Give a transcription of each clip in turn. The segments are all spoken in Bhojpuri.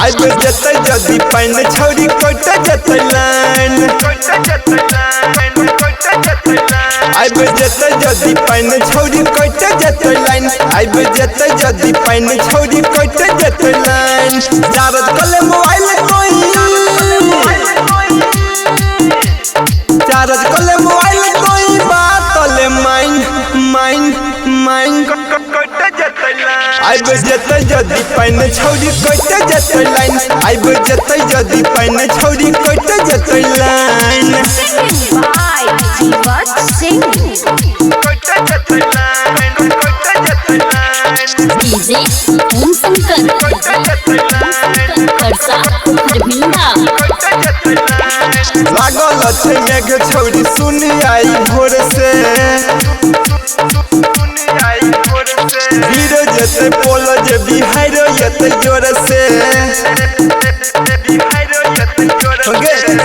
आइब जेतै जदी पाइन छौरी कट जेतै लाइन आइब जेतै जदी पाइन छौरी कट जेतै लाइन आइब जेतै जदी पाइन छौरी कट जेतै लाइन चार्ज कले मोबाइल कोई चार्ज कले मोबाइल कोई बात ले माइन आइब जेतै जदी पाइन छौरी कट जेतै लाइन आइब जेतै जदी पाइन छौरी कट जेतै line Jibachh Singh DJ Om Shankar लागल छै मेघ छौरी सुनी आई भोर से गिर जेतै पोल जे बिहार जेतै जोर से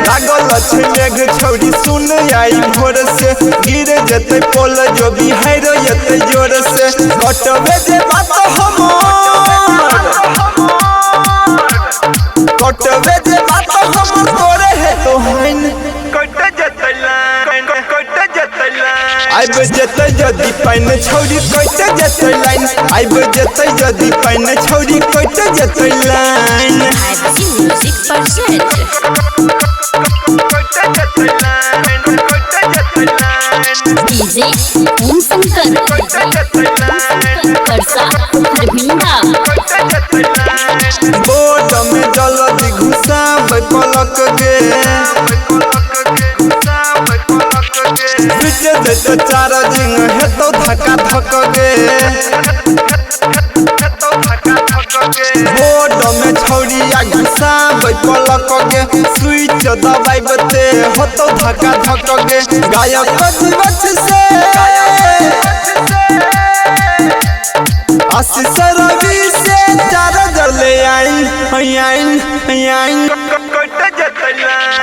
लागल छै मेघ छौरी सुन आई भोर से गिर जेतै पोल जो बिहार जेतै जोर से कटबे जे बात हमर कटबे जे बात हमर तोरे है तो हइन आइब जेतै जदी पाइन छौरी कट जेतै लाइन आइब जेतै जदी पाइन छौरी कट जेतै line DJ Om Shankar boat में जल्दी घुसाबै पलक गे बीच देतै चार्जिंग हेतौ धक्का धक गे बोट में छौरिया घुसाबै पलक गे स्विच दबाइबते हेतौ धक्का धक गे गायक जीवछ से आशीष रवि से चार्जर ले आइन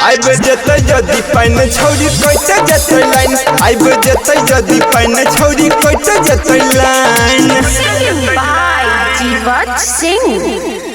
आइब जेतै जदी पाइन छौरी कट जेतै लाइन आइब जेतै जदी पाइन छौरी कट जेतै लाइन Jibachh Singh